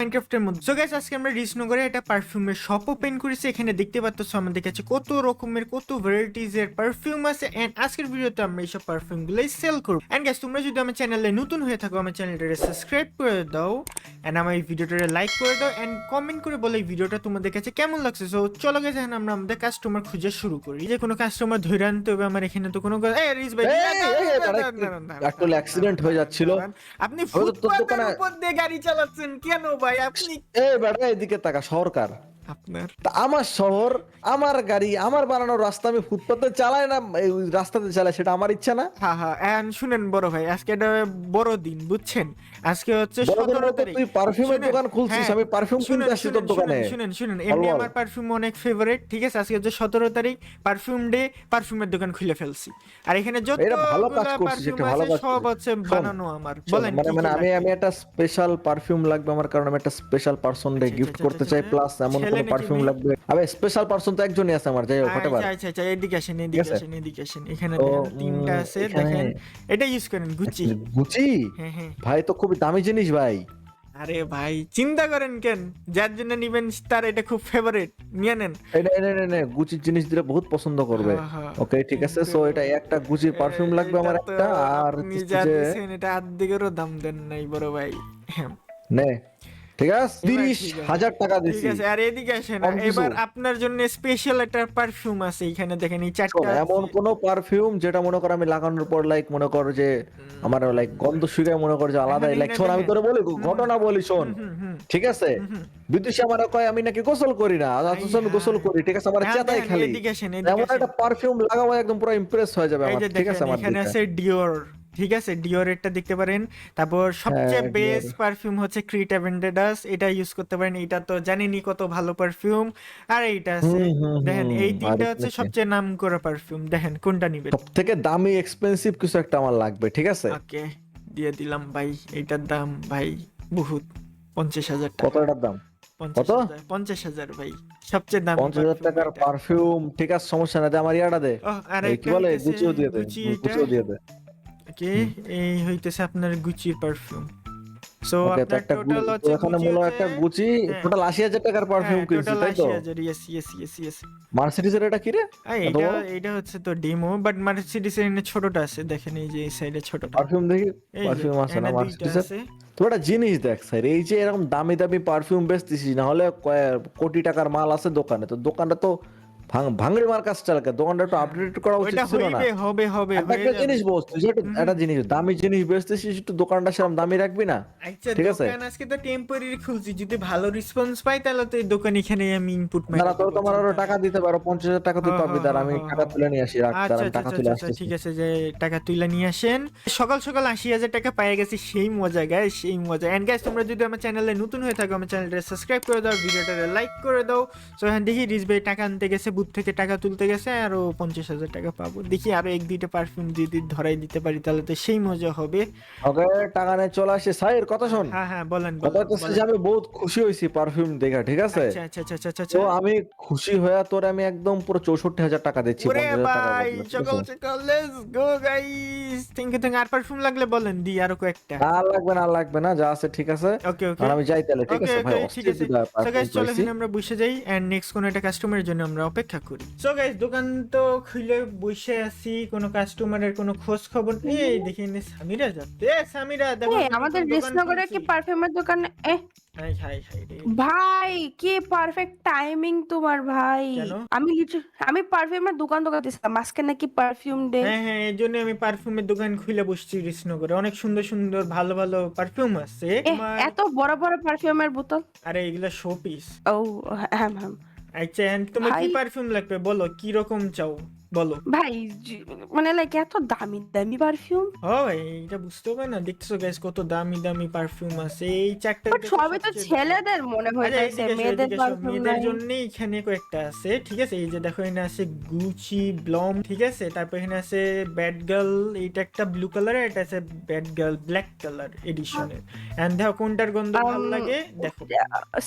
মাইনক্রাফটের মধ্যে। So guys, আজকে আমরা রিজনগরে একটা পারফিউমের শপ ওপেন করেছি। এখানে দেখতে পাচ্ছ আমাদের কাছে কত রকমের কত ভ্যারাইটিজ এর পারফিউম আছে, এন্ড আজকের ভিডিওতে আমরা এইসব পারফিউম গুলোই সেল করব। এন্ড গাইস, তোমরা যদি আমার চ্যানেলে নতুন হয়ে থাকো, আমার চ্যানেলটাকে সাবস্ক্রাইব করে দাও, এন্ড আমার এই ভিডিওটাকে লাইক করে দাও, এন্ড কমেন্ট করে বলো এই ভিডিওটা তোমাদের কাছে কেমন লাগছে। সো চলো গাইস, এখন আমরা আমাদের কাস্টমার খুঁজে শুরু করি। যে কোনো কাস্টমার ধরে আনতে হবে আমার এখানে, তো কোনো রিজ ভাই একটু অ্যাক্সিডেন্ট হয়ে যাচ্ছিল। আপনি ফুটপাতের উপর দিয়ে গাড়ি চালাচ্ছেন কেন ভাই? আপনি এই বেটা এদিকে তাকা, সরকার আপনার তা আমার শহর, আমার গাড়ি, আমার বানানো রাস্তা, আমি ফুটপাতে চালাই না এই রাস্তাতে চালাই, সেটা আমার ইচ্ছা না? হ্যাঁ হ্যাঁ, এন্ড শুনেন বড় ভাই, আজকে একটা বড় দিন বুঝছেন। আজকে হচ্ছে বড়দিন 17 বলতে তারিখ। তুই পারফিউমের শুনেন, দোকান খুলছিস, হ্যাঁ, আমি পারফিউম শুনেন কিনতে আসছি তোর শুনেন দোকানে। শুনেন শুনেন শুনেন, এমনি আমার পারফিউম অনেক ফেভারিট, ঠিক আছে? আজকে হচ্ছে 17 তারিখ, পারফিউম ডে, পারফিউমের দোকান খুলে ফেলছি। আর এখানে এটা ভালো কাজ যতগুলা করছিস, পারফিউম একটা ভালো আছে কাজ সব করছিস। হচ্ছে শোন, বানানো আমার। শোন, বলেন মানে কি মানে কি আমি লাগবে? আমি একটা স্পেশাল পারফিউম লাগবে আমার, কারণ আমি একটা স্পেশাল পারসন ডে আচ্ছা, গিফট আচ্ছা, করতে আচ্ছা, চাই, আচ্ছা। প্লাস এমন ছেলে কোন নাকি পারফিউম মেয়ে? লাগবে। আবে স্পেশাল পারসন তো একজনই আছে আমার, যাই হোক হোয়াটএভার। আচ্ছা আচ্ছা আচ্ছা, এদিকে আসেন ঠিক এদিকে আছে, আসেন এদিকে আসেন। এখানে তো দেখেন তিনটা আছে, এখানে দেখেন। এটা ইউজ করেন, গুচি। গুচি হ্যাঁ হ্যাঁ। ভাই তো খুবই দামি জিনিস ভাই। আরে ভাই চিন্তা করেন কেন, যার জন্য নিবেন তার এটা খুব ফেভারিট, নিয়ে নেন। এটা এনে এনে এনে গুচির জিনিস দিলে বহুত পছন্দ করবে। হ্যাঁ হ্যাঁ, ওকে ঠিক আছে, কিন্তু সো এটা একটা গুচির পারফিউম লাগবে এটা আমার তো একটা, আর আপনি হচ্ছে যা যে দিছেন এটা অর্ধেকেরও দাম দেন নাই বড় ভাই। হ্যাঁ, নে, ঠিক আছে এবার তিরিশ ঠিক আছে, হাজার টাকা ঠিক দিছি। আছে। আর এদিকে আসেন, কম কিছু? এবার আপনার জন্য স্পেশাল একটা পারফিউম আছে। এখানে দেখেন এই শোন, চারটা এমন আছে। কোন পারফিউম যেটা মনে কর আমি লাগানোর পর লাইক মনে কর যে আমার লাইক গন্ধ শুকে মনে কর যে আলাদা, এখন লাইক এখানে শোন আমি দেখেন। তোরে বলি হুম হুম ঘটনা বলি, শোন হুম হুম হুম ঠিক আছে। হুম হুম। বিদুষী আমার কয় আমি নাকি গোসল করি না, হাই অথচ আমি গোসল হাই, করি, ঠিক আছে, আমার এখন চেতাই দেখেন খালি। এদিকে আসেন এদিকে এমন আসেন। একটা পারফিউম লাগাবো একদম পুরো ইমপ্রেস হয়ে যাবে এই আমার, যে ঠিক আছে দেখেন আমার এখানে দিকে। আছে ডিওর, ঠিক আছে? ডিওরেরটা দেখতে পারেন। তারপর হ্যাঁ সবচেয়ে ডিওর। বেস্ট পারফিউম হচ্ছে ক্রিটা ভেন্ডেডাস, এটা ইউজ করতে পারেন। এটা তো জানেনই কত ভালো পারফিউম। আর এইটা আছে, দেখেন এই তিনটা আরে হচ্ছে সবচেয়ে নাম করা পারফিউম। দেখেন কোনটা নিবেন। সব থেকে দামি এক্সপেন্সিভ কিছু একটা আমার লাগবে, ঠিক আছে। ওকে, দিয়ে দিলাম ভাই। এইটার দাম ভাই বহুত, 50,000 কত টাকা। এটার দাম? কত? 50,000, 50,000 ভাই, সবচেয়ে দামি 50,000 পারফিউম টাকার এটা। পারফিউম, ঠিক আছে, সমস্যা নাই, দে আমার ইয়াটা দে। ও, আর এই কি একটা বলে, হইতেছে গুচিও দিয়ে দে, গুচি। এটা গুচিও দিয়ে দে। ওকে, হুম। এই হইতেছে আপনার গুচির পারফিউম। সো ওকে, তো আপনার একটা টোটাল তো হচ্ছে এখানে গুচি মূল হচ্ছে, একটা গুচি, হ্যাঁ টোটাল 80,000 টাকার হ্যাঁ, পারফিউম কিনছি, টোটাল তাই তো? 80,000। Yes yes yes yes. মার্সিডিজের এটা কি রে, এত এইটা বড় এইটা হচ্ছে তো ডেমো, বাট মার্সিডিসের এখানে ছোটটা আছে, দেখেন এই যে এই সাইডে ছোটটা। পারফিউম? দেখি এই যে পারফিউম আছে না এখানে দুইটা মার্সিডিজের? আছে। তো একটা জিনিস দেখ স্যার, এই যে এরকম দামি দামি পারফিউম বেচতেছিস, না হলে কোটি টাকার মাল আছে দোকানে, তো দোকানটা তো ভাঙড়ি মার কাজ চালাকে, দোকানটা একটু হ্যাঁ, আপডেট করা উচিত ওইটা ছিল না? হইবে, হবে হবে, একটা হয়ে একটা যাবে। জিনিস বস, তুই যে হুম হুম। একটা জিনিস দামি জিনিস বেচতেছিস, একটু দোকানটা সেরকম দামি রাখবি না? আচ্ছা, ঠিক আছে, দোকান আজকে তো টেম্পোরারি খুলছি, যদি ভালো রেসপন্স পাই তাহলে তো এই দোকান এখানে আমি ইনপুট দাঁড়া মাইরা তোর দিব, তোমার আরো চিন্তা টাকা নাই। দিতে পারো, 50,000 টাকা হ তুই হ পাবি, হ দাঁড়া আমি হ হ। টাকা তুলে নিয়ে আসি, রাখ দাঁড়া আচ্ছা আমি আচ্ছা টাকা আচ্ছা তুলে আচ্ছা আচ্ছা, আসতেছি। ঠিক আছে, যে টাকা তুলে নিয়ে আসেন। সকাল সকাল 80,000 টাকা পেয়ে গেছি, সেই মজা গাইস, সেই মজা। এন্ড গাইস, তোমরা যদি আমার চ্যানেলে নতুন হয়ে থাকো, আমার চ্যানেলটা সাবস্ক্রাইব করে দাও, ভিডিওটা লাইক করে দাও। সো এখন দেখি রিজ ভাই টাকা আনতে গেছে, বুথ থেকে টাকা তুলতে গেছে, আরো 50,000 টাকা পাবো। দেখি আরো এক দুইটা পারফিউম যদি ধরাই দিতে পারি তাহলে তো সেই মজা হবে। ওকে, টাকা নিয়ে চলে আসে সাইর, কথা শোন। হ্যাঁ হ্যাঁ, বলেন কথা বলেন হচ্ছে যে বলেন। আমি বহুত খুশি হয়েছি পারফিউম দেখে, ঠিক আছে। আচ্ছা আচ্ছা আচ্ছা আচ্ছা তো আচ্ছা। আমি খুশি হয়ে তোর আমি একদম পুরো 64,000 টাকা দিচ্ছি, ওরে 50,000 টাকার ভাই, বদলে, ঠিক সকাল আছে। সকাল let's go guys. Thank you thank you. আর পারফিউম লাগলে বলেন, দি আরো কয়েকটা। না লাগবে না, লাগবে না, যা আছে ঠিক আছে। ওকে আর ওকে আমি যাই তাহলে, ঠিক ওকে আছে ভাই, ওকে, ঠিক অস্থির আছে। দুটা সো পারফিউম গাইস, চলো পাইছি। এখানে আমরা বসে যাই, এন্ড নেক্সট কোন একটা কাস্টমারের জন্য আমরা অপেক্ষা করি। সো গাইস, দোকান তো খুলে বসে আছি, কোনো কাস্টমারের কোনো খোঁজ খবর নেই। এই দেখি এনে সামিরা যাচ্ছে। এ সামিরা, দেখো আমি আমাদের নতুন দোকান রেসনগরে খুলছি। কি পারফিউমের দোকান? হাই হাই হাই রে। ভাই কি পারফেক্ট টাইমিং তোমার ভাই। কেন? আমি পারফিউমের দোকান দিছিলাম, আজকে নাকি পারফিউম ডে। হ্যাঁ হ্যাঁ, এই জন্য আমি পারফিউমের দোকান খুলে বসছি কৃষ্ণনগরে। অনেক সুন্দর সুন্দর ভালো ভালো পারফিউম আছে তোমার। এত বড় বড় পারফিউমের বোতল। আরে এগুলা শো পিস। ও হ্যাঁ হ্যাঁ। আচ্ছা, and তোমার কি ভাই পারফিউম লাগবে বলো, কি রকম চাও বলো। ভাই মানে লাইক এত দামি দামি পারফিউম। হয়, এটা বুঝতে হবে না? দেখতেছো গাইস কত দামি দামি পারফিউম আছে। এই চারটার বাট ভিতরে সবই তো সবচেয়ে দামি। ছেলেদের মনে আচ্ছা, হইতাছে, এদিকে এসো মেয়েদের এদিকে এসো, পারফিউম মেয়েদের নাই। জন্য এখানে কয়েকটা আছে, ঠিক আছে? এই যে দেখো, এখানে আছে গুচি ব্লম, ঠিক আছে? তারপর এখানে আছে ব্যাড গার্ল, এইটা একটা ব্লু কালারের, এটা আছে ব্যাড গার্ল ব্ল্যাক কালার এডিশনের। এন্ড দেখো কোনটার গন্ধ ভালো লাগে, দেখো।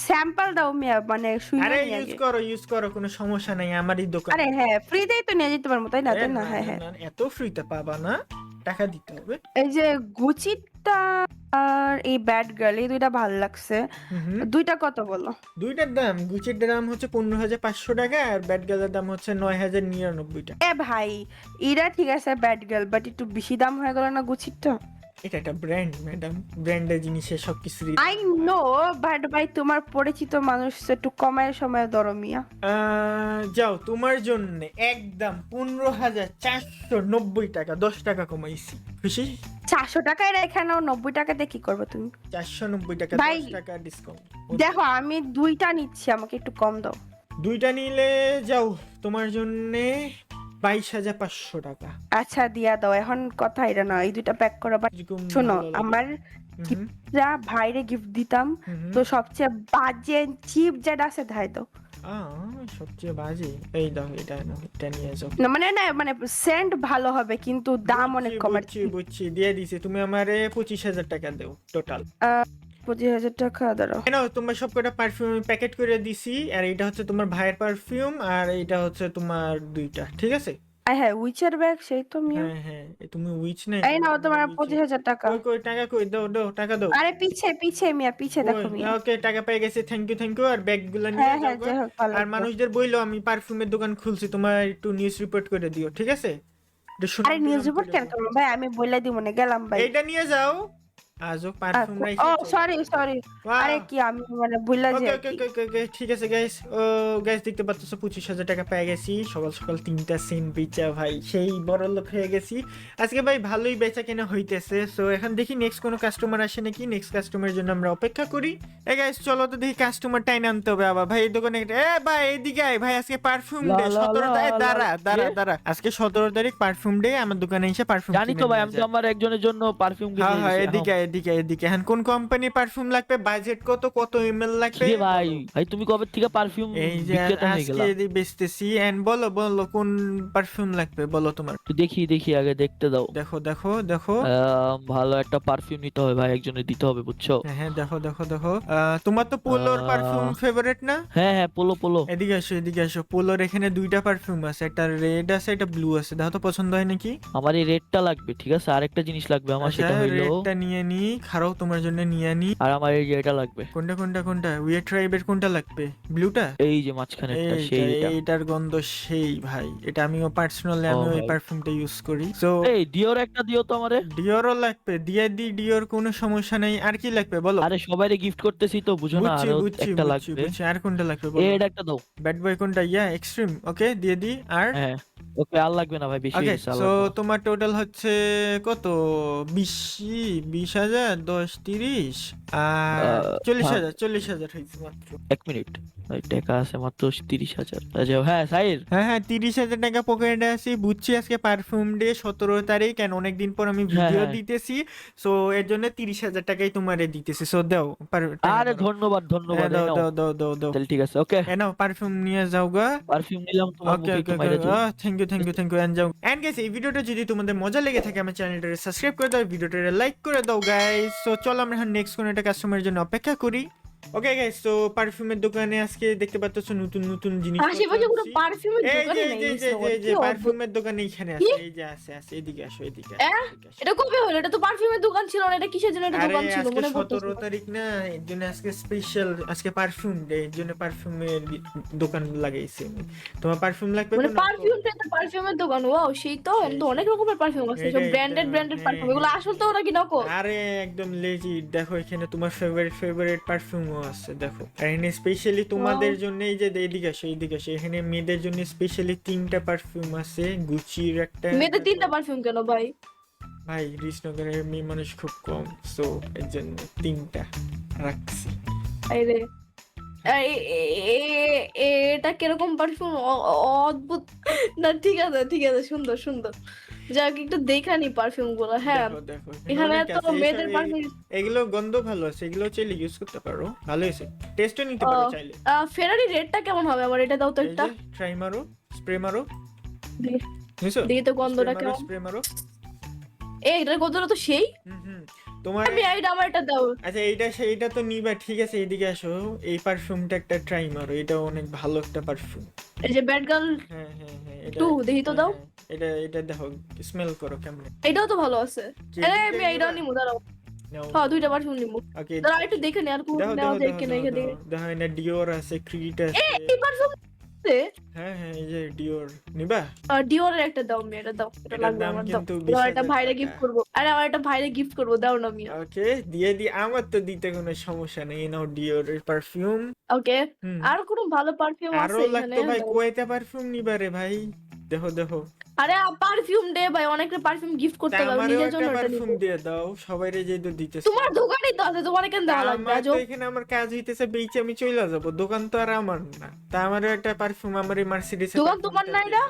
স্যাম্পল দাও মিয়া, মানে শুই আরে নিয়ে ইউজ আগে। করো ইউজ করো, কোনো সমস্যা নাই, আমারই দোকান। আরে হ্যাঁ, ফ্রিতেই তো নিয়ে যেতে পারবো, তাই না? এ তাই না? না, হ্যাঁ না, হ্যাঁ। না, এত ফ্রিতে পাবা না, টাকা দিতে হবে। এই যে গুচিটা আর এই ব্যাড গার্ল, এই দুইটা ভালো লাগছে। হুম। দুইটা কত বলো? দুইটার দাম, গুচির দাম হচ্ছে 15,500 টাকা আর ব্যাট গালের দাম হচ্ছে 9,099 টাকা। এ ভাই, এরা ঠিক আছে ব্যাড গার্ল, বাট একটু বেশি দাম হয়ে গেল না গুচিটা? এটা একটা ব্র্যান্ড ম্যাডাম, ব্র্যান্ডের জিনিসের সবকিছুরই আই নো, বাট ভাই তোমার পরিচিত মানুষ তো একটু কমায় সময় ধরো মিয়া। যাও তোমার জন্য একদম 15,490 টাকা, 10 টাকা কমাইছি, খুশি? 400 টাকায় রেখে নাও, 90 টাকাতে কি করবে তুমি? 490 টাকা, ভাই, 10 টাকা ডিসকাউন্ট। দেখো আমি দুইটা নিচ্ছি, আমাকে একটু কম দাও। দুইটা নিলে যাও তোমার জন্য 22,500 টাকা। আচ্ছা দিয়া দাও, এখন কথা এটা না, এই দুইটা প্যাক করো। বাট যেরকম শোনো, ভালো লাগে। আমার হুম, যা ভাইরে গিফট দিতাম, হুম। তো সবচেয়ে বাজে চিপ যেটা আছে ধাই দাও। সবচেয়ে বাজে এই দাও, এটা নাও, এটা নিয়ে যাও। না মানে না মানে সেন্ট ভালো হবে কিন্তু দাম অনেক কম আর বুঝছি বুঝছি, দিয়ে দিছি, তুমি আমারে 25,000 টাকা দাও টোটাল। 25,000 টাকা দাও। নাও তোমার সবকটা পারফিউম প্যাকেট করে দিছি, আর এটা হচ্ছে তোমার ভাইয়ের পারফিউম, আর এটা হচ্ছে তোমার দুইটা, ঠিক আছে? হ্যাঁ উইচের ব্যাগ, সেই তো মিয়া। হ্যাঁ হ্যাঁ, তুমি উইচ নাই? এই নাও তোমার 25,000 টাকা। কই কই টাকা কই, দাও দাও টাকা দাও। আরে পিছে পিছে মিয়া, পিছে দেখো মিয়া। ওকে, টাকা পেয়ে গেছে, থ্যাংক ইউ। আর ব্যাগগুলো নিয়ে হ্যাঁ যাও হ্যাঁ, গো। যাই হোক ভালো আর লাগলো। মানুষদের বইলো আমি পারফিউমের দোকান খুলছি, তোমার একটু নিউজ রিপোর্ট করে দিও, ঠিক আছে? একটু সুনাম আরে নিউজ টুনাম রিপোর্ট করে কেন দিও। করবো ভাই, আমি বলে দিব না, গেলাম ভাই। এইটা নিয়ে যাও, আজও পারফিউম ও রাইখেছো। সরি সরি, আরে কি আমি মানে ভুলে ওকে যাই ওকে কি। ওকে ওকে ওকে, ঠিক আছে গাইস। গাইস দেখতে পাচ্ছ 25,000 টাকা পেয়ে গেছি, সকাল সকাল 3টা সেন্ট বেচা ভাই, সেই বড় লোক হয়ে গেছি আজকে ভাই, ভালোই বেচা কেনা হইতেছে। সো এখন দেখি নেক্সট কোনো কাস্টমার আসে নাকি, নেক্সট কাস্টমারের জন্য আমরা অপেক্ষা করি। গাইস চলো তো দেখি কাস্টমার টাইম আনতে হবে আবার ভাই, এই দোকানে ভাই এইদিকে আয় ভাই, আজকে পারফিউম লা ডে, লা 17 লা তারিখ, লা, দাঁড়া আজকে 17 তারিখ পারফিউম ডে, আমার দোকানে এসে পারফিউম জানি তো ভাই, আমি তো আমার একজনের জন্য পারফিউম কিনে হ্যাঁ এনেছি। এদিকে এদিকে এখন কোন কোম্পানির পারফিউম লাগবে, বাজেট কত ml লাগবে? কিরে ভাই, বলো। ভাই তুমি কবে থেকে পারফিউম এই যে বিক্রেতা হয়ে আজকে গেলা? বেচতেছি, এন্ড বলো বলো কোন পারফিউম লাগবে, বলো তোমার। তো দেখি আগে দেখতে দাও। দেখো। ভালো একটা পারফিউম নিতে হবে ভাই, একজনের দিতে হবে বুঝছো। হ্যাঁ দেখো। তোমার তো পোলোর পারফিউম ফেভারিট না? হ্যাঁ পোলো। এদিকে আসো, পোলোর এখানে দুইটা পারফিউম আছে, একটা রেড আছে, একটা ব্লু আছে, দেখো তো পছন্দ হয় নাকি? আমার এই রেডটা লাগবে, ঠিক আছে। আরেকটা জিনিস লাগবে আমার, আচ্ছা সেটা হইলো, রেডটা নিয়ে নি, খারাও তোমার জন্য নিয়ে নি। আর আমার এই যে এটা লাগবে, কোনটা উইয়ার ট্রাইবের কোনটা লাগবে? ব্লুটা? এই যে মাঝখানে একটা, সেইটা। এইটার গন্ধ সেই ভাই, এটা আমিও পার্সোনালি ও আমিও এই ভাই। পারফিউমটা ইউজ করি। সো এই ডিওর একটা দিও তো আমারে। ডিওরও লাগবে, দিয়ে দি, ডিওর কোনো সমস্যা নেই। আর কি লাগবে বলো? আরে সবাইরে গিফট করতেছি তো, বুঝো না, আরো একটা লাগবে। আর কোনটা লাগবে বলো? এটা একটা দাও। ব্যাড বয় কোনটা? এক্সট্রিম, ওকে দিয়ে দি। আর হ্যাঁ ওকে, আর লাগবে না ভাই, বেশি ওকে, হয়ে গেছে, আর সো লাগবে না। তোমার টোটাল হচ্ছে কত? 20,000, 10, 30 আর আহ, 40,000 হয়েছে মাত্র। 1 মিনিট, ভাই টাকা আছে মাত্র 30,000। আচ্ছা হ্যাঁ সাইর, হ্যাঁ 30,000 টাকা পকেটে আছি, বুঝছি আজকে পারফিউম ডে 17 তারিখ, কেন অনেকদিন পর আমি ভিডিও হ্যাঁ। দিতেছি, সো এর জন্য 30,000 টাকাই তোমারে দিতেছি। সো দাও আরে ধন্যবাদ এই নাও। দাও। তাহলে ঠিক আছে, ওকে নাও পারফিউম নিয়ে যাও গা। পারফিউম নিলাম, তোমার ওকে মুখে ওকে একটু মাইরা দিও। থ্যাংক ইউ এন্ড যাও। এন্ড গাইস, এই ভিডিওটা যদি তোমাদের মজা লেগে থাকে আমার চ্যানেলটাকে সাবস্ক্রাইব করে দাও, ভিডিওটাকে লাইক করে দাও গাইস। সো চলো আমরা এখন নেক্সট কোন একটা কাস্টমারের জন্য অপেক্ষা করি। ওকে গাইস, তো পারফিউমের দোকানে আজকে দেখতে পাচ্ছ নতুন জিনিস। আশেপাশে কোনো পারফিউমের এই দোকানই যে নাই, যে মিস নগর। যে যে কি অদ্ভুত। পারফিউমের দোকানে এখানে আছে, এই যে আছে এদিকে আসো এদিকে আসো। এটা কবে হলো? এটা তো পারফিউমের দোকান ছিল না, এটা কিসের জন্য একটা আরে দোকান ছিল আজকে মনে 17 পড়তেছে না। তারিখ না, এর জন্য আজকে স্পেশাল, আজকে পারফিউম ডে, এর জন্য পারফিউমের দোকান লাগাইছি আমি। তোমার পারফিউম লাগবে মানে কোনো? পারফিউমটা তো পারফিউমের দোকান, ওয়াও সেই তো। আমি তো অনেক রকমের পারফিউম আছে, সব ব্র্যান্ডেড পারফিউম। এগুলো আসল তো নাকি নকল? আরে একদম লেজিট, দেখো এখানে তোমার ফেভারিট পারফিউমও আছে, দেখো। আর এখানে স্পেশালি তোমাদের জন্য, এই যে এদিকে আসো এখানে মেয়েদের জন্য স্পেশালি 3টা পারফিউম আছে, গুচির একটা। মেয়েদের 3টা পারফিউম কেন ভাই? ভাই রিচনগরের মেয়ে মানুষ খুব কম, সো এর জন্য 3টা রাখছি। আরে এটা কিরকম পারফিউম? অদ্ভুত না। ঠিক আছে, সুন্দর। যাক একটু দেখানি পারফিউম গুলো। হ্যাঁ দেখো এখানে অনেক তো আছে, মেয়েদের পারফিউম। এগুলো গন্ধ ভালো আছে, এগুলো চাইলে ইউজ করতে পারো, ভালো আছে, টেস্টও নিতে পারো চাইলে। ফেরারি রেটটা কেমন হবে? আমার এটা দাও তো একটা। ট্রাই মারো, স্প্রে মারো, দেখি- বুঝছো? দেখি তো গন্ধটা কেমন। স্প্রে মারো। এটার গন্ধটা তো সেই। হুম তোমার আমি এইটা আমার এটা দাও। আচ্ছা এইটা তো নিবা, ঠিক আছে, এইদিকে আসো। এই পারফিউমটা একটা ট্রাই মারো, এটা অনেক ভালো একটা পারফিউম। এই যে ব্যাড গার্ল হ্যাঁ হ্যাঁ হ্যাঁ, এটা 2 দেখি তো হ্যাঁ, দাও। হ্যাঁ, এটা দেখো, স্মেল করো কেমন। এটাও তো ভালো আছে। কি আরে দুইটাই আমি এইটাও নিবা? নিমু, দাঁড়াও। নাও। হ্যাঁ, দুইটা পারফিউম নিমু। ওকে, দাঁড়াও একটু দেখে নি আর কোন দেখো নেওয়া দেখো যায় দেখো কিনা দেখো এখানে। দেখো দেখো, এটা ডিওর আছে, ক্রিট আছে। এই পারফিউম আছে। হ্যাঁ হ্যাঁ, এই যে ডিওর নিবা। ডিওরের একটা দাও, আমি এটা দাও, এটা এটার লাগবে দাম আমার, দাও। কিন্তু দাও, এটা 20,000 ভাইরে টাকা। গিফট করব। আরে আমার একটা ভাইরে গিফট করব, দাও না মিয়া। ওকে, দিয়ে দি, আমার তো দিতে কোনো সমস্যা নেই। নাও ডিওরের পারফিউম। ওকে, হুম, আর কোনো ভালো পারফিউম আরো আছে এখানে? লাগতো ভাই, দাও। কোয়েতে পারফিউম নিবা রে ভাই। দেখো দেখো, আরে পারফিউম দে ভাই, অনেকটা পারফিউম গিফট তা করতে পারো, আমারও নিজের একটা জন্য এটা পারফিউম নিবো। দিয়ে দাও, সবাইরে যে তো দিতেছে। তোমার দোকানেই তো আছে, তোমার কেন দেওয়া লাগবে? আমার তো আজব। এখানে আমার কাজ হইতেছে, বেচে আমি চলে যাবো, দোকান তো আর আমার না। তা আমারও একটা পারফিউম, আমার এই মার্সিডিজ দোকান তোমার না এটা?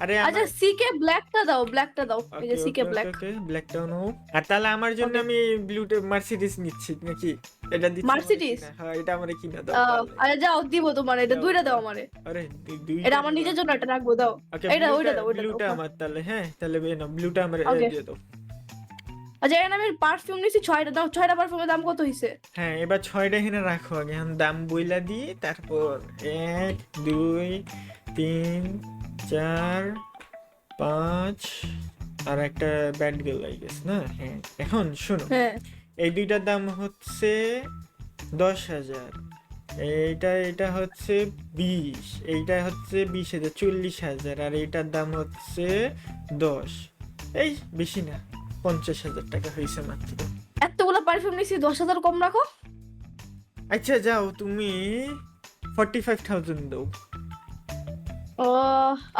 আরে আচ্ছা সিকে ব্ল্যাকটা দাও, ব্ল্যাকটা দাও, এই যে ওকে সিকে ওকে ব্ল্যাক। ওকে, ব্ল্যাকটাও নাও। আর তাহলে আমার জন্য Okay. আমি ব্লুটে মার্সিডিজ নিচ্ছি নাকি? এটা দিচ্ছি আমারে Mercedes? কিনা? হ্যাঁ, এটা আমারে কিনা দাও তাহলে। আরে যাও, দিব তোমার, এটা দাও, দুইটা দাও দাও। আমারে। আরে দুই এটা আমার নিজের জন্য একটা রাখবো, দাও। ওকে, এটা ওইটা দাও, ওইটা ব্লুটা দাও। আমার তাহলে, হ্যাঁ তাহলে না, ব্লুটা আমার Okay. দিয়ে দাও। আচ্ছা এখানে আমি পারফিউম নিছি 6টা, দাও 6টা পারফিউমের দাম কত হইছে? হ্যাঁ, এবার 6টা এখানে রাখো আগে, এখন দাম বইলা দিই, তারপর 1 2 3 4 5 আর একটা ব্যাড গার্ল আই গেস না? হ্যাঁ, এখন শোনো, হ্যাঁ, এই দুইটার দাম হচ্ছে 10,000। এটা হচ্ছে 20, এইটা হচ্ছে 20,000, 40,000, আর এইটার দাম হচ্ছে 10। এই বেশি না, 50,000 টাকা হয়েছে মাত্র। এতগুলো পারফিউম নিছি, 10,000 কম রাখো। আচ্ছা যাও, তুমি 45,000 দাও। ও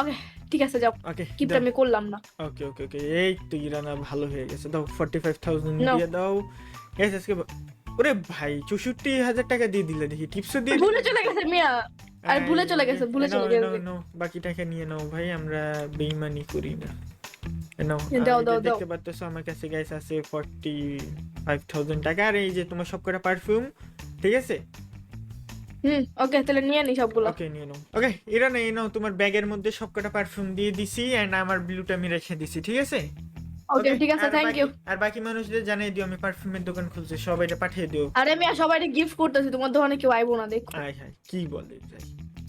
ওকে, ঠিক আছে যাও, ওকে গিফট আমি করলাম না। ওকে ওকে ওকে, এই তো ইরানা ভালো হয়ে গেছে, দাও 45,000 No. দিয়ে দাও। গ্যাস আজকে ওরে ভাই 64,000 টাকা দিয়ে দিলে, দেখি টিপসও দিয়ে ভুলে চলে গেছে মিয়া, আর ভুলে চলে গেছে, ভুলে চলে গেছে। নাও, বাকি টাকা নিয়ে নাও ভাই, আমরা বেইমানি করি না। নাও, দাও, এই যে দাও, দাও। দেখতে পাচ্ছ আমার কাছে গাইস আছে 45,000 টাকা, আর এই যে তোমার সবকটা পারফিউম, ঠিক আছে? ওকে তাহলে নিয়ে নি সবগুলো। ওকে নিয়ে নাও। ওকে ইরানা, এই নাও, তোমার ব্যাগের মধ্যে সবকটা পারফিউম দিয়ে দিছি, এন্ড আমার ব্লুটা আমি রেখে দিছি, ঠিক আছে? ওকে Okay, ঠিক আছে, আর থ্যাংক বাকি- ইউ। আর বাকি মানুষদের জানিয়ে দিও আমি পারফিউমের দোকান খুলছি, সবাই এটা পাঠিয়ে দিও। আরে মিয়া সবাই গিফট করতেছি, তোমার দোকানে কেউ আইবো না, দেখো। আয় হায়, কি বলে ভাই।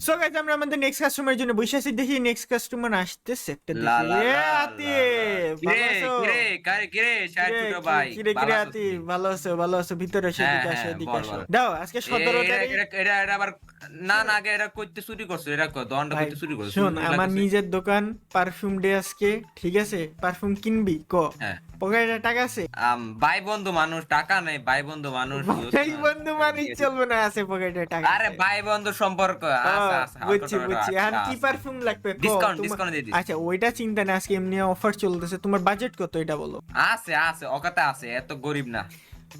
সো গাইস, আমরা আমাদের নেক্সট কাস্টমারের জন্য বসে আছি, দেখি নেক্সট কাস্টমার আসতেছে একটা লা দেখি। লা এ লা আতিফ, লা। ভালো আছো? কিরে শাহেদ কিরে, ছোট ভাই কিরে, ভালো কিরে আছো আতিফ, তুমি? ভালো আছো? ভালো আছো? ভিতরে এসে হ্যাঁ, এদিকে আসো, হ্যাঁ, এদিকে বল, আসো। বল। দাও, আজকে 17 তারিখ। এটা আবার না না আগে এটা কইতে চুরি করছো, এটা দন্ড ভাই, কইতে চুরি করছো, শোন, চুরি আমার লাগছে। নিজের দোকান, পারফিউম ডে আজকে, ঠিক আছে? পারফিউম কিনবি ক? হ্যাঁ। পকেটে টাকা আছে? ভাই বন্ধু মানুষ, টাকা নেই, ভাই বন্ধু মানুষ ভাই বন্ধু মানে চলবে না, আছে পকেটে টাকা আরে আছে। ভাই বন্ধু সম্পর্ক বুঝছি বুঝছি, এখন কি পারফিউম লাগবে কও? ডিসকাউন্ট তোমার- ডিসকাউন্ট দিয়ে দিস। আচ্ছা ওইটা চিন্তা না, আজকে এমনি অফার চলতেছে। তোমার বাজেট কত এটা বলো? আছে আছে অকাতে আছে, এত গরিব না।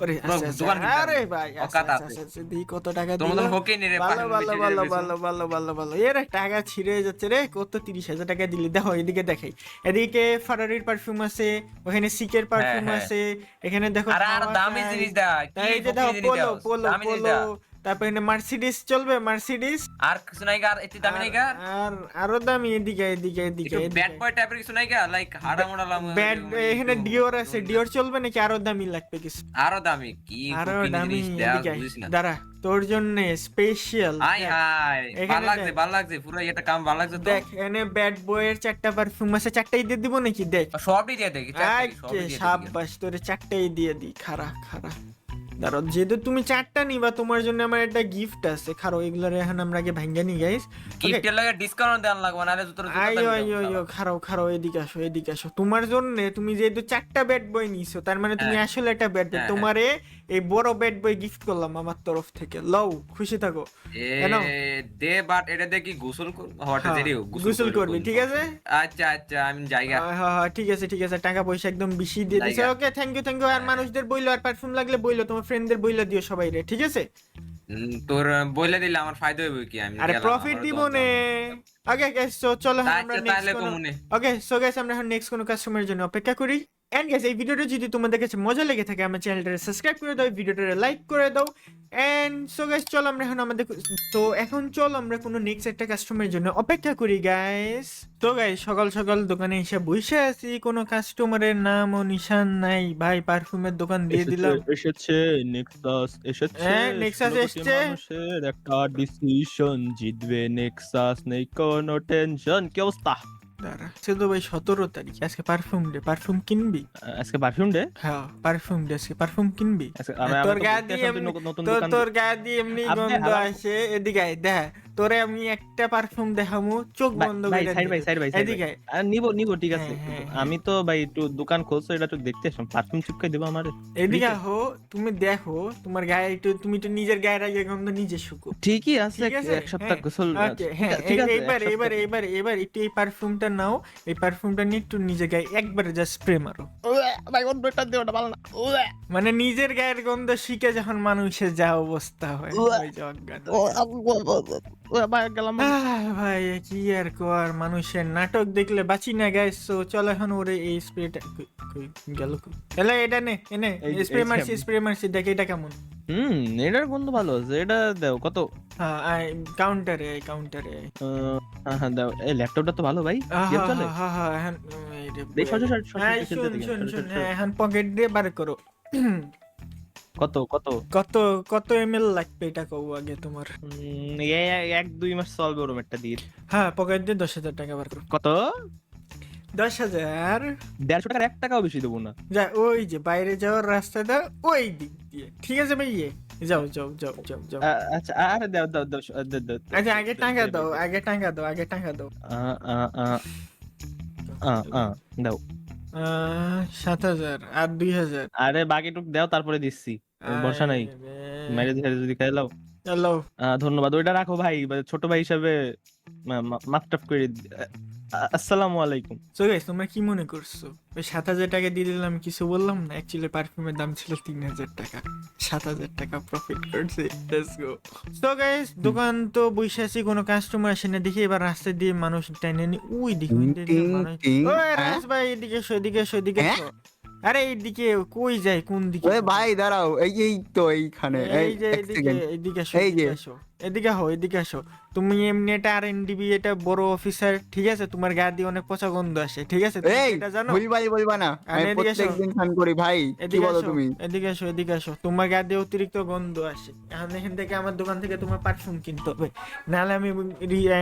আরে পুরো আচ্ছা, আচ্ছা, দোকান কিনতে আরে হবে। ভাই অকাত আচ্ছা, আছে। আচ্ছা, আচ্ছা, দেখি কত টাকা তোর মতন দিলো। হকি নি রে, ভালো পারফিউম ভালো বেচে ভালো বেচে। ভালো ভালো ভালো ভালো, এর টাকা ছিঁড়ে যাচ্ছে রে। কত 30,000 টাকা দিলি? দেখো এদিকে, দেখাই এদিকে ফারারির পারফিউম আছে, ওখানে সিকের পারফিউম হ্যাঁ। আছে, এখানে দেখো আর হাওয়া দামি খায়। জিনিস দেয়, কি এই যে দেখো ফকির জিনিস পোলো দেয়, পোলো দামি জিনিস পোলো, দেয়। তারপর এখানে মার্সিডিস চলবে, মার্সিডিস। আর কিছু নাই গা, আর এতে দামি নাই গা। আর আরো দামি, এদিকে এদিকে এদিকে একটু ব্যাড বয় টাইপের কিছু নাই গা, লাইক হাড়া মোড়া ব্যাড, এখানে ডিওর আছে, ডিওর চলবে নাকি আরো দামি লাগবে কিছু? আরো দামি কি আরো ফকির দামি, জিনিস দেয়, এদিকে আয়। বুঝিস না। দাঁড়া, তোর জন্য স্পেশাল। হাই হাই, এখানে ভালো লাগছে দেখ। ভালো লাগছে, পুরো এটা কাম ভালো লাগছে তো। দেখ এনে ব্যাড বয়ের 4টা পারফিউম আছে, 4টাই দিয়ে দিব নাকি? দেখ সবই দিয়ে দেখি, আজকে সাব্বাস, তোরে 4টাই দিয়ে দি। খারা খারা, দাঁড়াও, যেহেতু তুমি 4টা নিবা, তোমার জন্য আমার একটা গিফট আছে। খারো, এগুলোর এখন আমরা আগে ভাঙ্গা নি গাইস। গিফটের লাগে ডিসকাউন্ট দেন লাগবে, নালে তোর আইও আইও আইও, খারো খারো, এদিকে আসো এদিকে আসো। তোমার জন্য, তুমি যেহেতু 4টা ব্যাড বয় নিছো, তার মানে তুমি হ্যাঁ। আসলে একটা ব্যাড বয়। হ্যাঁ, তোমারে এই বড় ব্যাড বয় গিফট করলাম আমার তরফ থেকে, লও, খুশি থাকো। কেন? দে বাট এটা দেখি গোসল হওয়াটা হ্যাঁ, দেরি গোসল করবি, ঠিক আছে? আচ্ছা আচ্ছা আমি জায়গা হ্যাঁ হ্যাঁ, ঠিক আছে ঠিক আছে, টাকা পয়সা একদম বেশি দিয়ে দিছে। জায়গা। ওকে, থ্যাংক ইউ। আর মানুষদের বইলো, আর পারফিউম লাগলে বইলো, তোমার ফ্রেন্ডদের বইলো দিও সবাই রে, ঠিক আছে? তোর বলে দিলে আমার ফায়দা হবে কি, আমি আরে গেলাম, প্রফিট আমারও দিব দরকার। নে। ওকে গাইস, সো চলো এখন আমরা আচ্ছা নেক্সট তাহলে কোন, কমুনে। ওকে সো গাইস আমরা এখন নেক্সট কোন কাস্টমারের জন্য অপেক্ষা করি। এন্ড গাইস এই ভিডিওটা যদি তোমাদের কাছে মজা লেগে থাকে আমার চ্যানেলটা সাবস্ক্রাইব করে দাও, ভিডিওটা লাইক করে দাও। এন্ড সো গাইস চলো আমরা এখন আমরা কোনো নেক্সট একটা কাস্টমারের জন্য অপেক্ষা করি গাইস। তো গাইস সকাল সকাল দোকানে এসে বসে আছি, কোনো কাস্টমারের নাম ও নিশান নাই ভাই। পারফিউমের দোকান দিয়ে দিলাম। এসেছে নেক্সাস এসেছে। হ্যাঁ, Nexus 16 কোটি এসছে। মানুষের একটা ডিসিশন, জিতবে নেক্সাস, নেই কোনো টেনশন। কি অবস্থা? দাঁড়া সে তো ভাই 17 তারিখ, আজকে পারফিউম ডে। পারফিউম কিনবি? আজকে পারফিউম ডে। হ্যাঁ পারফিউম ডে, আজকে পারফিউম কিনবি? আজকে তোর গায়ে দিয়ে নতুন তোর দোকান। তোর গায়ে দিয়ে এমনি আপনি গন্ধ হারাম। আসে। এদিকে আয়, দেখ তোরে আমি একটা পারফিউম দেখামু, চোখ বন্ধ ভাই করে সাইড ভাই দিবি। সাইড ভাই এদিকে আয়। নিব ঠিক আছে। হ্যাঁ, হ্যাঁ, আমি তো ভাই একটু দোকান খুলছো, এটা একটু দেখতে আসলাম। পারফিউম চিপকাই দেবো আমারে? এদিকে আহো, তুমি দেখো তোমার গায়ে একটু, তুমি তো নিজের গায়ের আগে গন্ধ নিজে শুকো। ঠিকই আছে, ঠিক আছে? এক সপ্তাহ হ্যাঁ, গোসল। okay, হ্যাঁ, ঠিক আছে, এইবার এক সপ্তাহ। এবার এবার এবার একটু এই পারফিউমটা নাও। এই পারফিউমটা নিয়ে একটু নিজের গায়ে একবারে জাস্ট স্প্রে মারো। ভাই অন্যটা দেও না, ভালো না। মানে নিজের গায়ের গন্ধ শিখে যখন মানুষের যা অবস্থা হয়, ওই যে অজ্ঞান। গেলাম। ভাই কি আর কর, মানুষের নাটক দেখলে বাঁচি না গাইস। তো চলো এখন ওরে এই স্প্রেটা গেল তাহলে এটা নে এনে এই স্প্রে যে মারছি, স্প্রে মারছি, দেখ এটা কেমন। এটার গন্ধ ভালো আছে, এটা দাও কত? হ্যাঁ কাউন্টারে কাউন্টারে। হ্যাঁ দাও। এই ল্যাপটপটা তো ভালো ভাই, গেম চলে। এই সর, সর, সর, সর, হ্যাঁ সর, শুন সর, শুন সর, শুন, সর, সর। হ্যাঁ, এখন পকেট দিয়ে বার করো। কত কত? কত কত এমএল লাগবে এটা কও আগে তোমার। 1-2 মাস চলবে ওরম একটা দিয়ে। হ্যাঁ পকেট দিয়ে 10,000 টাকা বার করো। কত? 10,000। 150 টাকার 1 টাকাও বেশি দেবো না। যা ওই যে বাইরে যাওয়ার রাস্তাটা ওই দিক দিয়ে, ঠিক আছে ভাই? যাও যাও যাও যাও যাও। আচ্ছা, আরে দাও দাও দাও দাও, দাও। আচ্ছা আগে টাকা দাও, আগে টাকা দাও, আগে টাকা দাও। দাও। 7,000 আর 2,000। আরে বাকিটুক দাও, তারপরে দিচ্ছি। বর্ষা নাই, মেরে দিয়ে যদি খাই লাও। চলো। ধন্যবাদ, ওইটা রাখো ভাই, ছোট ভাই হিসাবে মাফটাফ করে আসসালামু আলাইকুম। সো গাইস তোমরা কি মনে করছো ওই 7,000 টাকা দিয়ে দিলাম, কিছু বললাম না? অ্যাকচুয়ালি পারফিউমের দাম ছিল 3,000 টাকা, 7,000 টাকা প্রফিট করছি। Let's go. সো গাইস দোকান তো বসে আছি, কোনো কাস্টমার আসে না দেখি। এবার রাস্তা দিয়ে মানুষ টেনে নি, ওই দিকে মানুষ। ওই রাজ ভাই এদিকে এসো, এদিকে এসো, এদিকে এসো। আরে এইদিকে কই যায়, কোন দিকে? ওই ভাই দাঁড়াও, এই তো এইখানে, এই যে এক এদিকে, সেকেন্ড। এদিকে আসো, এই যে। এদিকে আসো, এদিকে হো, এদিকে আসো। তুমি এমনি এটা আরএনডিবি, এটা বড় অফিসার, ঠিক আছে? তোমার গা দিয়ে অনেক পচা গন্ধ আসে, ঠিক আছে? তুমি এই এটা জানো? ভুলভাল বলবা না, আরে আমি এদিকে এসো। প্রত্যেকদিন ফোন করি ভাই। কি এদিকে বলো আসো, তুমি? এদিকে আসো, এদিকে আসো। তোমার গা দিয়ে অতিরিক্ত গন্ধ আসে। এখন এখান থেকে আমার দোকান থেকে তোমার পারফিউম কিনতে হবে, নাহলে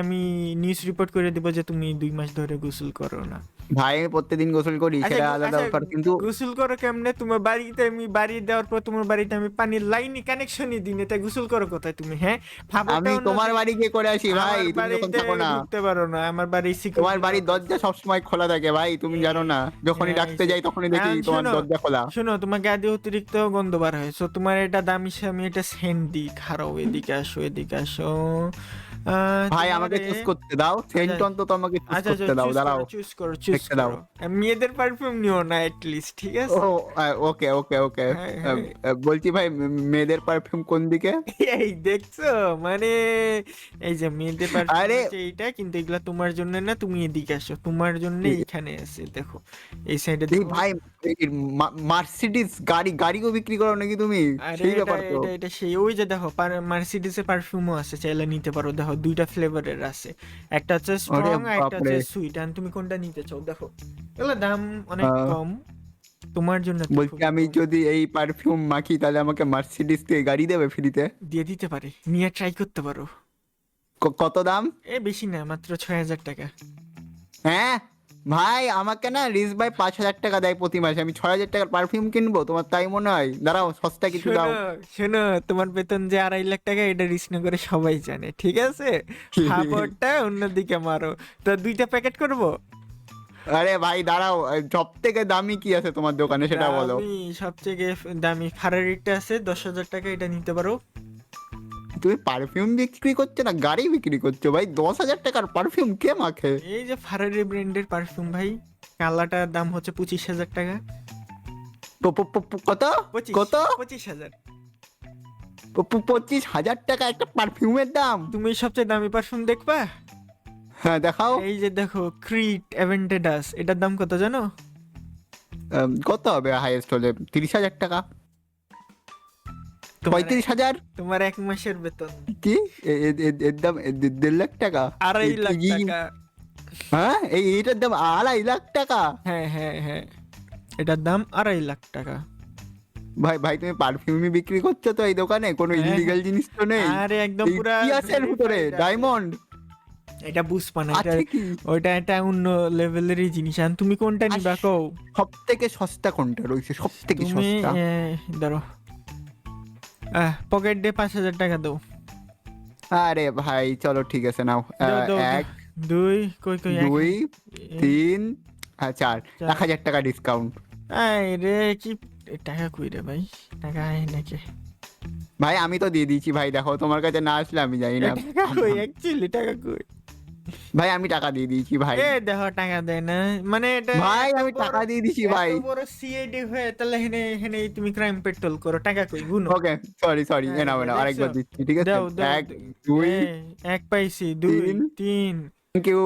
আমি নিউজ রিপোর্ট করে দিব যে তুমি 2 মাস ধরে গোসল করো না। ভাই আমি প্রত্যেকদিন গোসল করি, আচ্ছা, সেটা আলাদা ব্যাপার, কিন্তু গোসল করো কেমনে? তোমার বাড়িতে আমি বাড়ি দেওয়ার পর তোমার বাড়িতে আমি পানির লাইনই কানেকশনই দিই না, তাই গোসল করো কোথায় তুমি? হ্যাঁ আমি তোমার বাড়ি গিয়ে করে আসি ভাই, আমার তুমি যখন বাড়িতে থাকো না। ঢুকতে পারো না, আমার বাড়ি তোমার বাড়ির দরজা সবসময় খোলা থাকে ভাই, তুমি জানো না? যখনই হ্যাঁ, ডাকতে যাই তখনই দেখি এখন তোমার শোনো, দরজা খোলা। শোনো তোমার গা দিয়ে অতিরিক্ত গন্ধ বার হয়। সো তোমার এটা দাম হিসেবে আমি এটা সেন্ট দিই। খারাও, এদিকে আসো, এদিকে আসো। ভাই আমাকে চুজ করতে দাও, সেন্ট অন্তত আমাকে চুজ আচ্ছা করতে দাও, দাঁড়াও। চুজ করো, চুজ দেখতে দাও। করো। মেয়েদের পারফিউম নিও না লিস্ট, ঠিক আছে? ও ওকে ওকে ওকে। হ্যাঁ, হ্যাঁ। বলছি ভাই, মেয়েদের পারফিউম কোন দিকে? এই দেখছো, মানে এই যে মেয়েদের পারফিউম আরে! আছে এইটা, কিন্তু এগুলা তোমার জন্য না। তুমি এদিকে আসো, তোমার জন্য এইখানে আছে, দেখো এই সাইডে এই দেখো। ভাই মার্সিডিজ গাড়িও বিক্রি করো নাকি তুমি? আরে সেই এটা ব্যাপার তো। এটা এটা সেই ওই যে দেখো মার্সিডিজের পারফিউমও আছে, চাইলে নিতে পারো। দেখো 2টা ফ্লেভারের আছে, একটা হচ্ছে স্ট্রং আর একটা হচ্ছে বাপরে। সুইট। আর তুমি কোনটা নিতে চাও? দেখো এগুলো দাম অনেক কম, তোমার জন্য তো বলছি খুব আমি কম। যদি এই পারফিউম মাখি তাহলে আমাকে মার্সিডিজ থেকে গাড়ি দেবে ফ্রিতে? দিয়ে দিতে পারে, নিয়ে ট্রাই করতে পারো। কত দাম? বেশি না, মাত্র 6,000 টাকা। হ্যাঁ ভাই, আমাকে না রিস ভাই 5,000 টাকা দেয় প্রতি মাসে, আমি 6,000 টাকার পারফিউম কিনবো? তোমার তাই মনে হয়? দাঁড়াও, সস্তা কিছু দাও। শোনো তোমার বেতন যে 2.5 লাখ টাকা, এটা রিসনগরে সবাই জানে, ঠিক আছে? খাবারটা অন্যদিকে মারো। তো 2টা প্যাকেট করবো? আরে ভাই দাঁড়াও, সব থেকে দামি কি আছে তোমার দোকানে সেটা বলো। দামি, সবচেয়ে দামি ফারারিটা আছে 10,000 টাকা, এটা নিতে পারো। তুমি পারফিউম বিক্রি করছো না গাড়ি বিক্রি করছো ভাই? 10,000 টাকার পারফিউম কে মাখে? এই যে ফারারি ব্র্যান্ডের পারফিউম ভাই, কালাটার দাম হচ্ছে 25,000 টাকা। কত 25 কত? 25,000। 25,000 টাকা একটা পারফিউমের দাম? তুমি সবচেয়ে দামি পারফিউম দেখবা? হ্যাঁ দেখাও। এই যে দেখো ক্রিট অ্যাভেন্টেডাস, এটার দাম কত জানো? কত হবে হাইয়েস্ট হলে? 30,000 টাকা, তোমার 35,000? তোমার 1 মাসের বেতন কি এর দাম 1.5 লাখ টাকা? 2.5 লাখ কি? টাকা। হ্যাঁ, এইটার দাম 2.5 লাখ টাকা? হ্যাঁ হ্যাঁ হ্যাঁ, এটার দাম 2.5 লাখ টাকা। ভাই ভাই তুমি পারফিউমই বিক্রি করছো তো এই দোকানে? কোনো হ্যাঁ, ইলিগাল জিনিস তো নেই? আরে একদম এই পুরা কি আছে এর ভিতরে? verified আছে। ডায়মন্ড এটা বুঝবা না, এটা আছে কি? ওইটা একটা অন্য লেভেলেরই জিনিস। আর তুমি কোনটা নিবা কও? সব থেকে সস্তা কোনটা রয়েছে? সব থেকে তুমি সস্তা? ধরো পকেট দিয়ে 5,000 টাকা দাও। আরে ভাই চলো ঠিক আছে নাও। দাও, দাও, 1 2 কই কই 2 3 4 চার। 1,000 টাকা ডিসকাউন্ট। আই রে কি টাকা কই রে ভাই, টাকা আই নাকি? ভাই আমি তো দিয়ে দিয়েছি ভাই, দেখো তোমার কাছে না আসলে আমি জানি না। টাকা কই অ্যাকচুয়ালি, টাকা কই? ভাই আমি টাকা দিয়ে দিয়েছি ভাই। এ দেখো টাকা দেয় না মানে এটা ভাই এত আমি বড়- টাকা দিয়ে দিয়েছি এত ভাই। বড় সিআইডি হয়ে তাহলে হেনে হেনে তুমি ক্রাইম পেট্রোল করো, টাকা কই গুনো? ওকে সরি সরি, হ্যাঁ, এনাও এনাও, দেখছো? আরেকবার দিচ্ছি ঠিক আছে। দাও দাও 1 2 এক পাইছি, 2 তিন। 3। Thank you.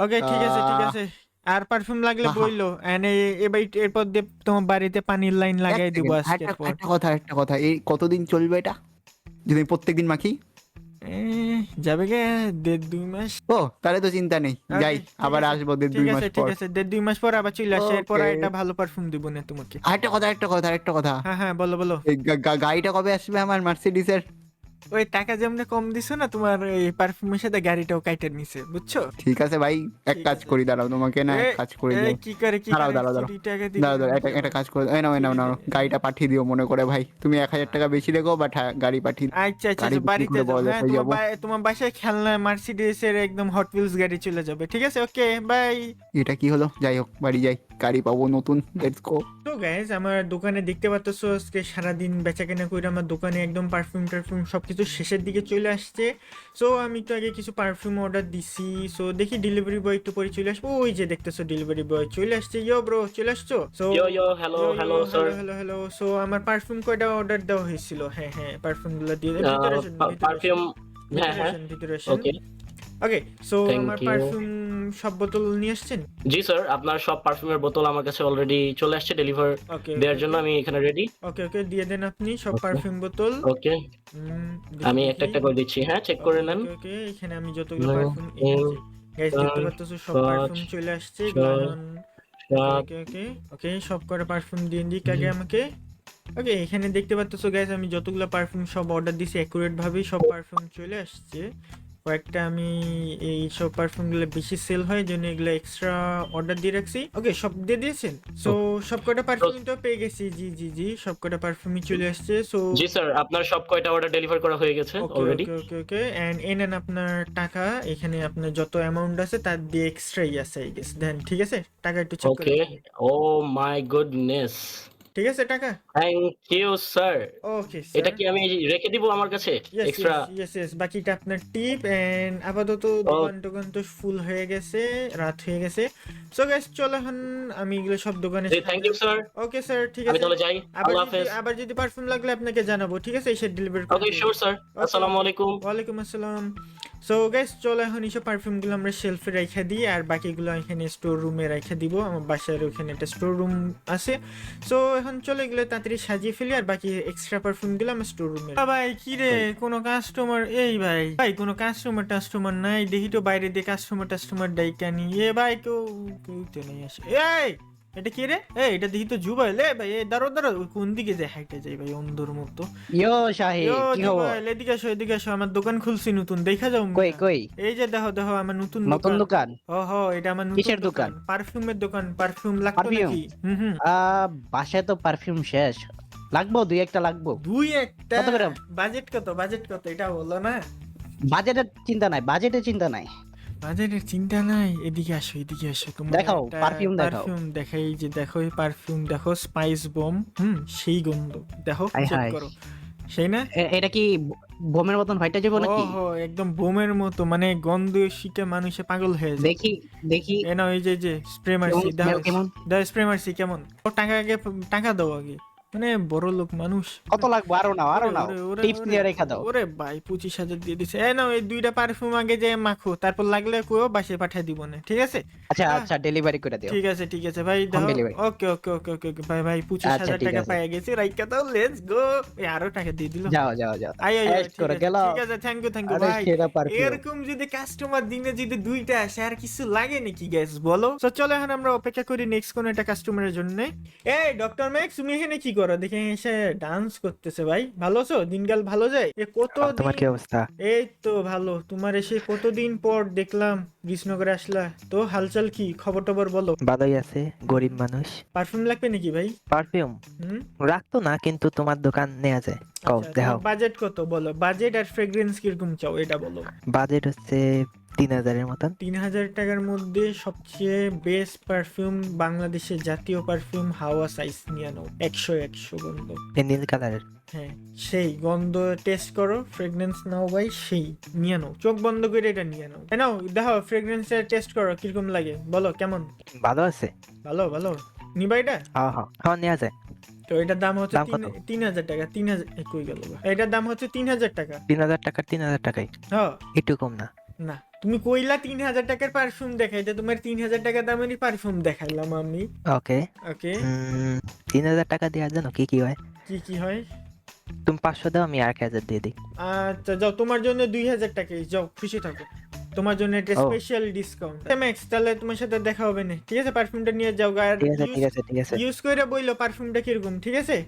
ওকে ঠিক আছে ঠিক আছে। আর পারফিউম লাগলে আহা। বইলো, এনে এবার এরপর দিয়ে তোমার বাড়িতে পানির লাইন লাগাই দেবো আজকের পর। একটা কথা, এই কতদিন চলবে এটা যদি আমি প্রত্যেকদিন মাখি? এ, যাবে গে 1.5-2 মাস। ও তাহলে তো চিন্তা নেই, Okay, যাই ঠিক আবার আছে, আসবো ঠিক 2 মাস আছে পর। ঠিক আছে 1.5-2 মাস পর আবার চলে আসে, এরপর Okay. একটা ভালো পারফিউম দিব না তোমাকে। আরেকটা কথা, হ্যাঁ হ্যাঁ বলো বলো। এই গাড়িটা কবে আসবে আমার মার্সিডিজের? ওই টাকা যেমন কম দিছো না, তোমার এই পারফিউমের সাথে গাড়িটাও কাইটে নিছে, বুঝছো? ঠিক আছে ভাই, এক ঠিক কাজ আছে। করি, দাঁড়াও তোমাকে না এক এ, কাজ করে এ, দিই। কি করে দাঁড়াও, করে দাঁড়াও। চুরি টাকা দিবে দাঁড়াও না? একটা কাজ করে, এই নাও গাড়িটা পাঠিয়ে দিও মনে করে ভাই। তুমি 1,000 টাকা বেশি রেখো, বাট গাড়ি পাঠিয়ে দিও। আচ্ছা আচ্ছা গাড়ি আচ্ছা, বিক্রি বাড়িতে করে যাও, বড় হ্যাঁ লোক হয়ে তোমার যাবো। তোমার বাসায় খেলনা মার্সিডিজের একদম হট হুইলস গাড়ি চলে যাবে, ঠিক আছে? Okay bye. এটা কি হলো? যাই হোক বাড়ি যাই, গাড়ি পাবো নতুন, লেটস গো। তো গাইজ আমার দোকানে দেখতে পাচ্ছ আজকে সারাদিন বেচা কেনা করে আমার দোকানে একদম পারফিউম টারফিউম সবকিছু শেষের দিকে চলে আসছে। সো আমি একটু আগে কিছু পারফিউম অর্ডার দিছি, সো দেখি ডেলিভারি বয় একটু পরে চলে আসবো। ওই যে দেখতেছো ডেলিভারি বয় চলে আসছে। ইয়ো ব্রো চলে আসছো? So hello, sir. Hello hello. So আমার পারফিউম কয়টা অর্ডার দেওয়া হয়েছিল? হ্যাঁ হ্যাঁ পারফিউম গুলো দিয়ে দেন। ভিতরে আসেন, Perfume. হ্যাঁ, হ্যাঁ। ভিতরে আসেন। Okay. ওকে সো Thank আমার you. পারফিউম সব বোতল নিয়ে আসছেন? জি স্যার, আপনার সব পারফিউমের বোতল আমার কাছে অলরেডি চলে আসছে ডেলিভার ওকে দেওয়ার জন্য। আমি এখানে রেডি। ওকে ওকে দিয়ে দেন আপনি সব Okay. পারফিউম বোতল। ওকে, দেখি, আমি দেখি। একটা একটা করে দিচ্ছি। হ্যাঁ, চেক করে নেন। ওকে ওকে এখানে আমি যতগুলো No, পারফিউম গাইস দেখতে পাচ্ছ সব পাঁচ, পারফিউম চলে আসছে। ছয়, সাত, ওকে ওকে ওকে সব করে পারফিউম দিয়ে দিক আগে আমাকে। ওকে এখানে দেখতে পাচ্ছ গাইস আমি যতগুলো পারফিউম সব অর্ডার দিছি অ্যাকুরেট ভাবেই সব পারফিউম চলে আসছে। কয়েকটা আমি এই সব পারফিউমগুলো বেশি সেল হয় জন্য এগুলো এক্সট্রা অর্ডার দিয়ে রাখছি। ওকে সব দিয়ে দিয়েছেন? সো সব কটা পারফিউম তো পেয়ে গেছি। জি জি জি সব কটা পারফিউমই চলে আসছে। সো জি স্যার, আপনার সব কয়টা অর্ডার ডেলিভার করা হয়ে গেছে okay already. Okay okay okay and এনেন আপনার টাকা। এখানে আপনার যত অ্যামাউন্ট আছে তার দিয়ে এক্সট্রাই আছে আই গেস। দেন ঠিক আছে, টাকা একটু চেক করে ওকে, দিন। ও মাই গুডনেস, ঠিক আছে টাকা। Thank you sir. ওকে এটা কি আমি রেখে দিব আমার কাছে এক্সট্রা? ইয়েস বাকিটা আপনার টিপ। এন্ড আপাতত দোকান তো ফুল হয়ে গেছে, রাত হয়ে গেছে। সো গাইস চলো এখন আমি এগুলো সব দোকানে জি thank you sir. Okay sir ঠিক আমি আছে। তাহলে যাই, আল্লাহ হাফেজ। আবার যদি পারফিউম লাগলে আপনাকে জানাবো, ঠিক আছে? এসে ডেলিভারি করে ওকে দিবো। শিওর স্যার, আসসালামু আলাইকুম। ওয়ালাইকুম আসসালাম। সো গাইস চলো এখন এইসব পারফিউমগুলো আমরা শেলফে রেখে দিই আর বাকিগুলো এখানে স্টোর রুমে রেখে দিব। আমার বাসার ওখানে একটা স্টোর রুম আছে। সো এখন চলো এগুলো তাড়াতাড়ি সাজিয়ে ফেলি আর বাকি এক্সট্রা পারফিউমগুলো আমরা স্টোর রুমে। ভাই কি রে কোনো কাস্টমার? এই ভাই ভাই কোনো কাস্টমার নাই দেখি তো, বাইরে দিয়ে কাস্টমার ডাইকা নি। এ ভাই কেউ তো নেই আসে। এই এটা কি রে? এটা দেখি তো জুবাইল। ভাই দাঁড়ো ওই কোন দিকে যায়? হাইটে যাই ভাই অন্ধর মতো। ইয়ো শাহিদ, ইয়ো কি খবর? জুবাইল এদিকে আসো আমার দোকান খুলছি নতুন, দেখা যাও। কই এই যে দেখো আমার নতুন দোকান? ওহো এটা আমার নতুন কিসের দোকান? পারফিউমের দোকান। পারফিউম লাগতো Perfume? নাকি? হুম বাসায় তো পারফিউম শেষ, লাগবো দুই একটা লাগবো। দুই একটা? কত করে? বাজেট কত এটা বলো না। বাজেটের চিন্তা নাই। বাজেটের চিন্তা নাই, এদিকে আসো তোমার দেখাও, একটা perfume দেখাও। পারফিউম দেখাই। যে দেখো এই পারফিউম দেখো, স্পাইস বম। সেই গন্ধ দেখো, হায় চেক হায়। করো। সেই না? এটা কি বোমের মতন ফাইটা যাবো নাকি? ওহো একদম বোমের মতো, মানে গন্ধ শিখে মানুষে পাগল হয়ে যায়। দেখি না ওই যে স্প্রে মারছি, কেমন? দাও স্প্রে মারছি কেমন? ও টাকা দাও আগে। মানে বড় লোক মানুষ। কত লাগবে? আরো নাও, আরো নাও, টিপস নিয়ে রেখে দাও। ওরে ভাই 25,000 দিয়ে দিছে। এই নাও এই 2টা পারফিউম আগে যে মাখো, তারপর লাগলে কইও বাসায় পাঠিয়ে দিব না, ঠিক আছে? আচ্ছা আচ্ছা, ডেলিভারি করে দিও। ঠিক আছে ঠিক আছে ভাই, দাও। delivery। ওকে ওকে ওকে ওকে ওকে ভাই ভাই 25,000 আচ্ছা, ঠিক টাকা আছে। পেয়ে গেছি, রাইকা দাও, লেটস গো। এই আরো টাকা দিয়ে দিল। যাও যাও যাও, আই আই Add করে গেল। ঠিক আছে, থ্যাংক ইউ আরে ভাই। সেরা পারফিউম। এরকম যদি কাস্টমার দিনে যদি 2টা আসে আর কিছু লাগে নাকি গ্যাস বলো? তো চলো এখন আমরা অপেক্ষা করি নেক্সট কোন একটা কাস্টমারের জন্য। এই ডক্টর ম্যাক্স, তুমি এখানে কি করো? দেখে এসে ডান্স করতেছে ভাই। ভালো আছো? দিনকাল ভালো যায়? এ কত তোমার কি অবস্থা? এই তো ভালো। তোমার এসে কতদিন পর দেখলাম বিষ্ণুনগরে আসলা, তো হালচাল কি, খবর টবর বলো। ভালোই আছে, গরিব মানুষ। পারফিউম লাগবে নাকি ভাই? পারফিউম হুম, রাখতো না, কিন্তু তোমার দোকান নেওয়া যায়। কও দেখাও। বাজেট কত বলো? বাজেট আর ফ্রেগ্রেন্স কিরকম চাও এটা বলো। বাজেট হচ্ছে 3,000-এর মতন। 3,000 টাকার মধ্যে সবচেয়ে বেস্ট পারফিউম, বাংলাদেশের জাতীয় পারফিউম হাওয়া সাইজ নিয়ে নাও। 100 গন্ধ। এই নীল কালারের। হ্যাঁ সেই গন্ধ টেস্ট করো, ফ্রেগ্রেন্স নাও ভাই, সেই নিয়ে নাও, চোখ বন্ধ করে এটা নিয়ে নাও। এই নাও দেখো, ফ্রেগ্রেন্স টেস্ট করো কিরকম লাগে, বলো কেমন। ভালো আছে। ভালো ভালো, নিবা এটা? হ্যাঁ হ্যাঁ, আমার নেওয়া যায়। তো এটার দাম হচ্ছে দাম কত? 3,000 টাকা। 3,000 কই গেল? এটার দাম হচ্ছে 3,000 টাকা। 3,000 টাকা, 3,000 টাকাই। হ্যাঁ একটু কম না? না, তুমি কইলা 3,000 টাকার পারফিউম দেখাইতে, তোমার 3,000 টাকা দামেরই পারফিউম দেখাইলাম আমি। ওকে। ওকে, 3,000 টাকা দেওয়ার জন্য কি কি হয়? কি কি হয়? তুমি 500 দাও, আমি 1,000 দিয়ে দিই। আচ্ছা যাও, তোমার জন্য 2,000 টাকাই, যাও খুশি থাকো। তোমার জন্য একটা ও। Special discount. ম্যাক্স, তাহলে তোমার সাথে দেখা হবে না, ঠিক আছে? পারফিউমটা নিয়ে যাও, আর ঠিক আছে ঠিক আছে ঠিক আছে ইউজ করে বইলো পারফিউমটা কিরকম, ঠিক আছে?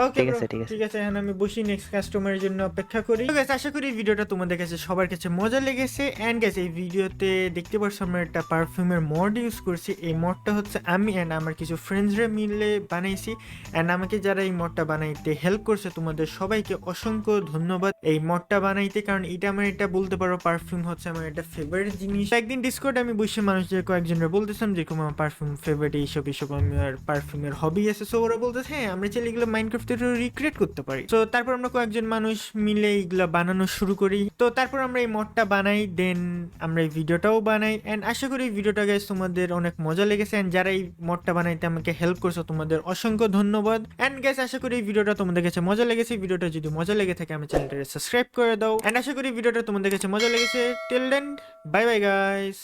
ওকে ঠিক আছে, ঠিক আছে। ঠিক আছে, এখন আমি বসি নেক্সট কাস্টমারের জন্য অপেক্ষা করি। তো গাইস, আশা করি ভিডিওটা তোমাদের কাছে সবার কাছে মজা লেগেছে। এন্ড গাইস, এই ভিডিওতে দেখতে পাচ্ছ আমরা একটা পারফিউমের মড ইউজ করছি। এই মডটা হচ্ছে আমি এন্ড আমার কিছু ফ্রেন্ডসরা মিলে বানাইছি। এন্ড আমাকে যারা এই মডটা বানাইতে হেল্প করছে, তোমাদের সবাইকে অসংখ্য ধন্যবাদ এই মডটা বানাইতে, কারণ এটা আমার, এটা বলতে পারো পারফিউম হচ্ছে আমার একটা ফেভারিট জিনিস। একদিন ডিসকর্ডে আমি বসে মানুষদের কয়েকজনের বলতেছিলাম যেরকম আমার পারফিউম ফেভারিট, এইসব আমার পারফিউমের হবি আছে। সো ওরা বলতেছে হ্যাঁ আমরা চাইলে এগুলো মাইনক্রাফটে রিক্রিয়েট করতে পারি। তো তারপর আমরা কয়েকজন মানুষ মিলে এইগুলা বানানো শুরু করি। তো তারপর আমরা এই মডটা বানাই, দেন আমরা এই ভিডিওটাও বানাই। এন্ড আশা করি এই ভিডিওটা গাইস তোমাদের অনেক মজা লেগেছে। এন্ড যারা এই মডটা বানাইতে আমাকে হেল্প করছো, তোমাদের অসংখ্য ধন্যবাদ। এন্ড গাইস, আশা করি এই ভিডিওটা তোমাদের কাছে মজা লেগেছে। ভিডিওটা যদি মজা লেগে থাকে আমার চ্যানেলটা সাবস্ক্রাইব করে দাও। এন্ড আশা করি ভিডিওটা তোমাদের কাছে মজা লেগেছে। Till then, bye bye guys.